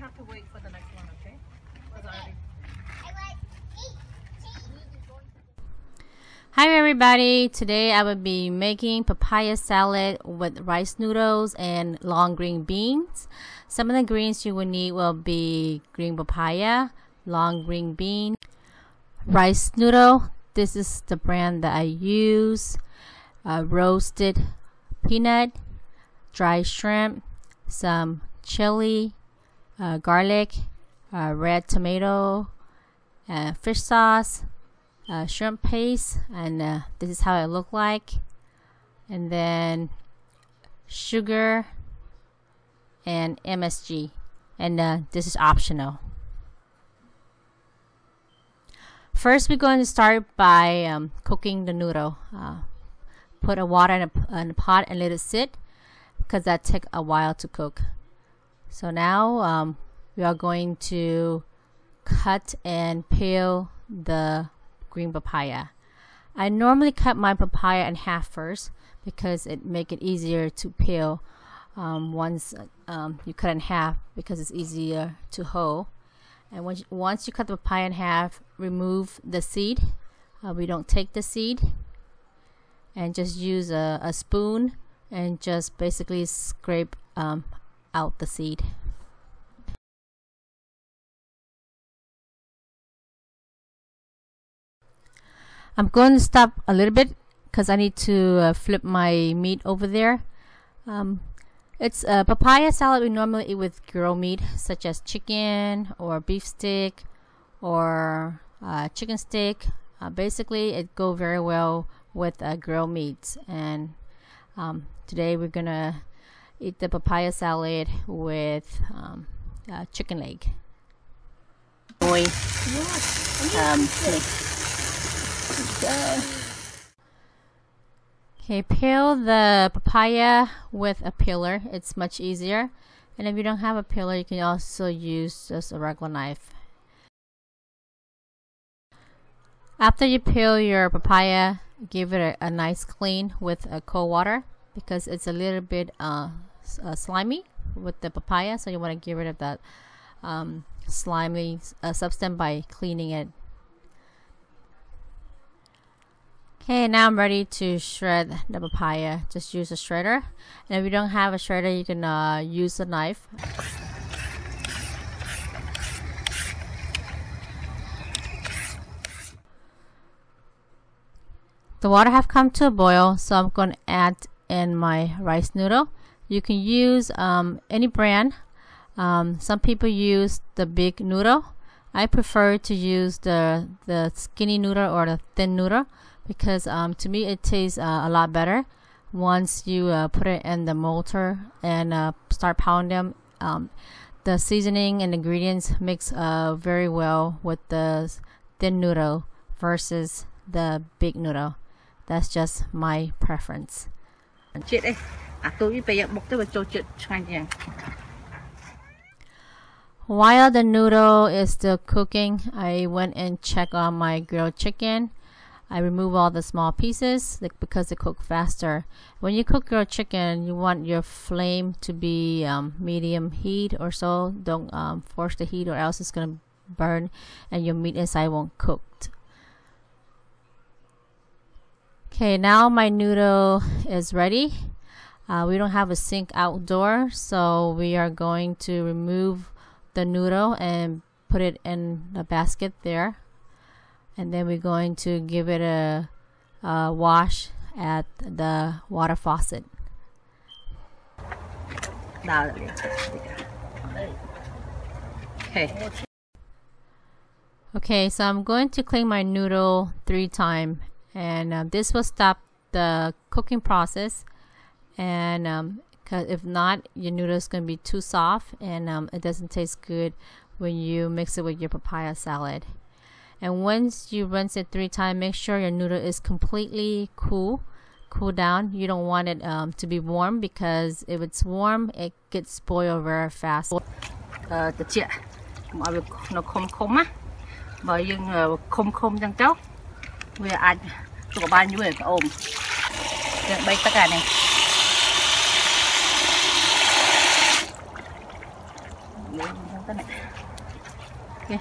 have to wait for the next one, okay? Hi everybody, today I will be making papaya salad with rice noodles and long green beans. Some of the greens you will need will be green papaya, long green bean, rice noodle. This is the brand that I use, roasted peanut, dry shrimp, some chili, garlic, red tomato, fish sauce, shrimp paste, and this is how it look like, and then sugar and MSG, and this is optional. First we're going to start by cooking the noodle. Put a water in a pot and let it sit, because that takes a while to cook. So now we are going to cut and peel the green papaya. I normally cut my papaya in half first because it make it easier to peel once you cut in half, because it's easier to hold. And once you cut the papaya in half, remove the seed. We don't take the seed, and just use a spoon and just basically scrape out the seed. I'm going to stop a little bit because I need to flip my meat over there. It's a papaya salad we normally eat with grilled meat, such as chicken or beef stick or chicken stick. Basically, it goes very well with grilled meats. And today we're gonna eat the papaya salad with chicken leg. Okay, peel the papaya with a peeler. It's much easier. And if you don't have a peeler, you can also use just a regular knife. After you peel your papaya, give it a nice clean with cold water, because it's a little bit slimy with the papaya, so you want to get rid of that slimy substance by cleaning it. Okay, now I'm ready to shred the papaya. Just use a shredder, and if you don't have a shredder, you can use a knife. The water have come to a boil, so I'm going to add in my rice noodle. You can use any brand. Some people use the big noodle. I prefer to use the skinny noodle or the thin noodle, because to me it tastes a lot better once you put it in the mortar and start pounding them. The seasoning and ingredients mix very well with the thin noodle versus the big noodle. That's just my preference. While the noodle is still cooking, I went and checked on my grilled chicken. I remove all the small pieces because they cook faster. When you cook grilled chicken, you want your flame to be medium heat or so. Don't force the heat, or else it's gonna burn and your meat inside won't cook. Okay, now my noodle is ready. We don't have a sink outdoor, so we are going to remove the noodle and put it in the basket there. And then we're going to give it a wash at the water faucet. Okay, so I'm going to clean my noodle 3 times, and this will stop the cooking process. And cause if not, your noodle is going to be too soft, and it doesn't taste good when you mix it with your papaya salad. And once you rinse it 3 times, make sure your noodle is completely cool down. You don't want it to be warm, because if it's warm, it gets spoiled very fast. Okay.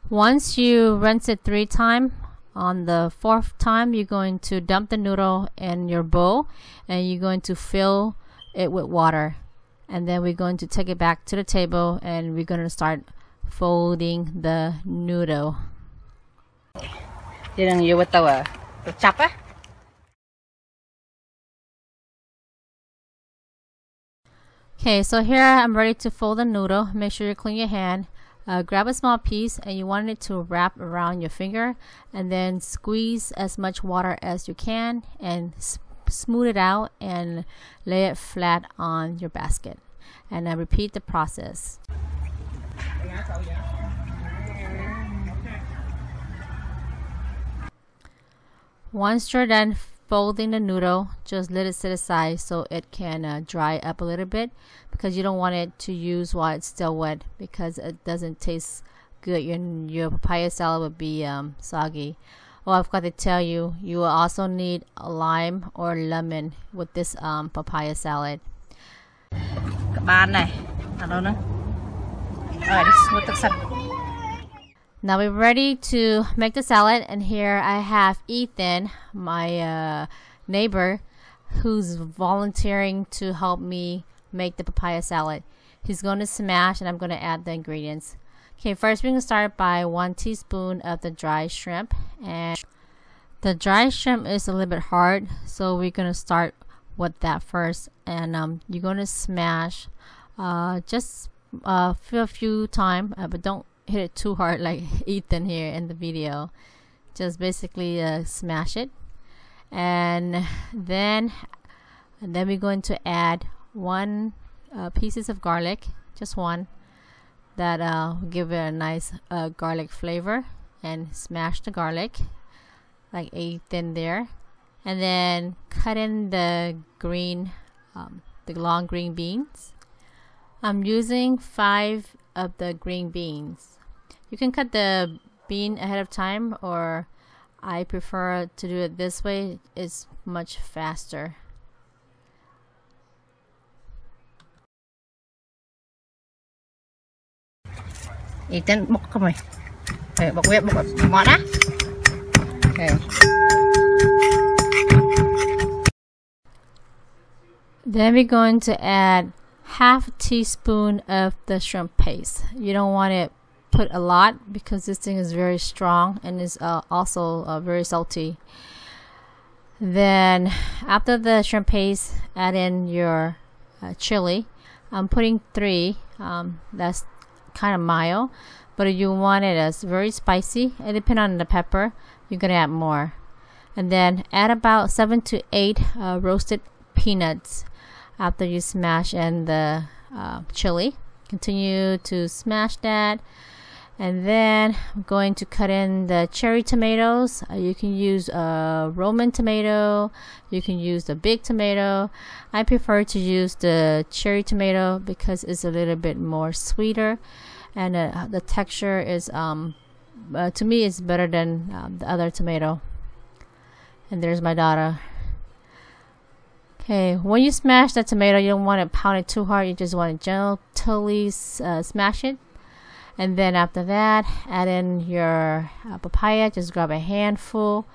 Once you rinse it 3 times, on the 4th time you're going to dump the noodle in your bowl and you're going to fill it with water, and then we're going to take it back to the table and we're going to start folding the noodle. Okay, so here I'm ready to fold the noodle. Make sure you clean your hand. Grab a small piece and you want it to wrap around your finger, and then squeeze as much water as you can and smooth it out and lay it flat on your basket. And repeat the process. Once you're done folding the noodle, just let it sit aside so it can dry up a little bit, because you don't want it to use while it's still wet, because it doesn't taste good. Your papaya salad would be soggy. Oh, I forgot to tell you, you will also need a lime or lemon with this papaya salad. Now we're ready to make the salad, and here I have Ethan, my neighbor, who's volunteering to help me make the papaya salad. He's going to smash and I'm going to add the ingredients. Okay, first we're going to start by 1 teaspoon of the dry shrimp, and the dry shrimp is a little bit hard, so we're going to start with that first. And you're going to smash just a few times, but don't hit it too hard like Ethan here in the video. Just basically smash it, and then we're going to add 1 pieces of garlic, just 1, that will give it a nice garlic flavor, and smash the garlic like Ethan there, and then cut in the green, the long green beans. I'm using 5 of the green beans. You can cut the bean ahead of time, or I prefer to do it this way. It's much faster. Ethan, bóc không này. Bóc ngọt á. Okay. Then we're going to add half a teaspoon of the shrimp paste. You don't want to put a lot because this thing is very strong and is also very salty. Then after the shrimp paste, add in your chili. I'm putting 3. That's kind of mild, but if you want it as very spicy, and depending on the pepper, you're gonna add more. And then add about 7 to 8 roasted peanuts after you smash in the chili. Continue to smash that, and then I'm going to cut in the cherry tomatoes. You can use a Roman tomato, you can use the big tomato. I prefer to use the cherry tomato because it's a little bit more sweeter, and the texture is to me it's better than the other tomato. And there's my daughter. Okay, when you smash the tomato, you don't want to pound it too hard. You just want to gently smash it. And then after that, add in your papaya. Just grab a handful,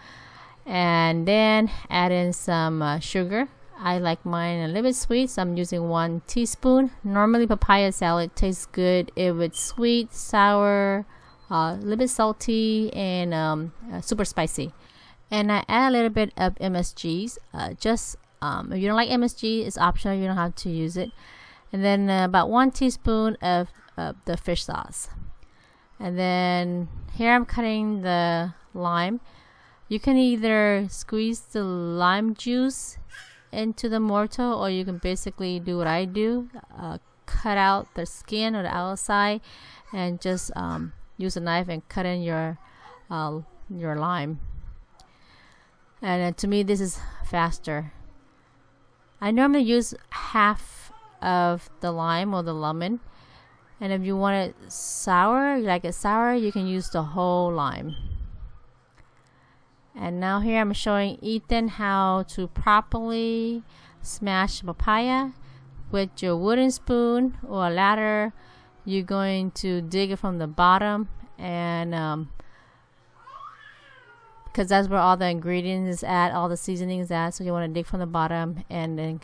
and then add in some sugar. I like mine a little bit sweet, so I'm using 1 teaspoon. Normally papaya salad tastes good if it's sweet, sour, a little bit salty, and super spicy. And I add a little bit of MSGs. If you don't like MSG, it's optional. You don't have to use it. And then about 1 teaspoon of the fish sauce. And then here I'm cutting the lime. You can either squeeze the lime juice into the mortar, or you can basically do what I do, cut out the skin or the outside, and just use a knife and cut in your lime. And to me, this is faster. I normally use half of the lime or the lemon, and if you want it sour, you like it sour, you can use the whole lime. And now here I'm showing Ethan how to properly smash papaya with your wooden spoon or a ladder. you're going to dig it from the bottom, and because that's where all the ingredients is at, all the seasonings is at. So you want to dig from the bottom and then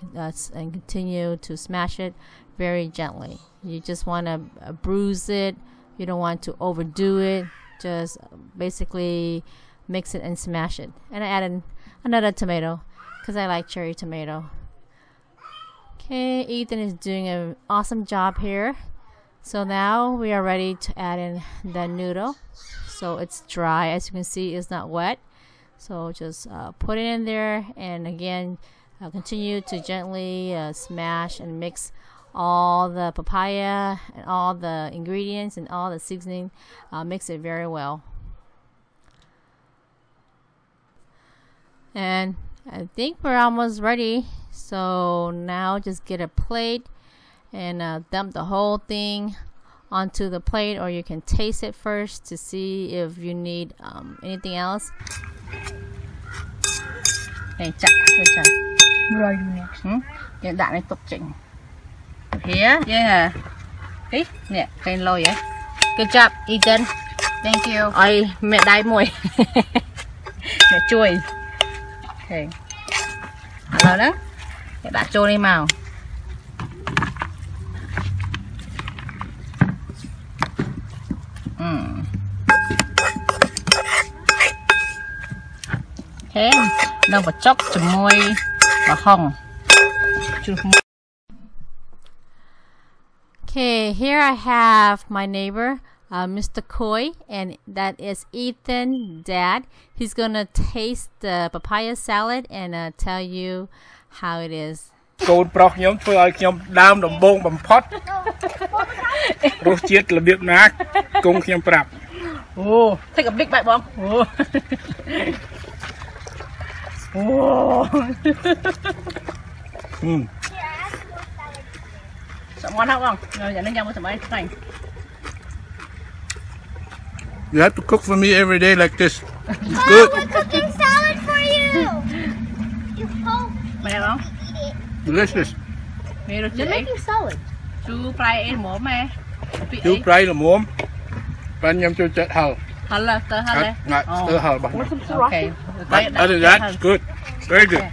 and continue to smash it very gently. You just want to bruise it. You don't want to overdo it. Just basically mix it and smash it. And I added another tomato because I like cherry tomato. Okay, Ethan is doing an awesome job here. So now we are ready to add in the noodle. So it's dry, as you can see, it's not wet. So just put it in there, and again continue to gently smash and mix all the papaya and all the ingredients and all the seasoning. Mix it very well. And I think we're almost ready. So now just get a plate and dump the whole thing onto the plate, or you can taste it first to see if you need anything else. Này chặt rồi nè, đạn này tục chỉnh. Here, yeah. Ý, nè, cây lôi vậy. Good job, Ethan. Thank you. Ôi, mẹ đai mùi. Mẹ chui. Okay. Rồi đó. Mẹ đã trôi đi màu. Thế, đâu mà chốc cho môi và hồng. Okay, here I have my neighbor, Mr. Coy, and that is Ethan's dad. He's gonna taste the papaya salad and tell you how it is. Côn prok nhómធ្វើឲ្យខ្ញុំដើមដំបងបំផុតរសជាតិរបៀបណាគង់ខ្ញុំប្រាប់ Oh, take a big bite, Mom. Oh. Oh. Someone help không? Rồi dẫn đến nhau với mấy này. You have to cook for me every day like this. It's good. We're cooking salad for you. You hope. Mày ăn không? Delicious. Mày được chưa? Making salad. Chú fry em mổ mẹ. Chú fry là muỗng. Bạn nhâm cho chết hầu. Hả là tơ hả đây? Ngại, tơ hầu bằng. Okay. Other than that, it's good. Very good.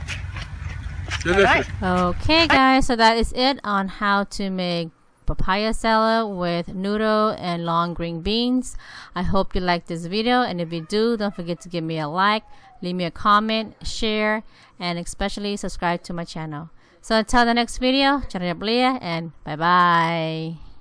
Delicious. Okay guys, so that is it on how to make papaya salad with noodle and long green beans. I hope you like this video, and if you do, don't forget to give me a like, leave me a comment, share, and especially subscribe to my channel. So until the next video, and bye bye.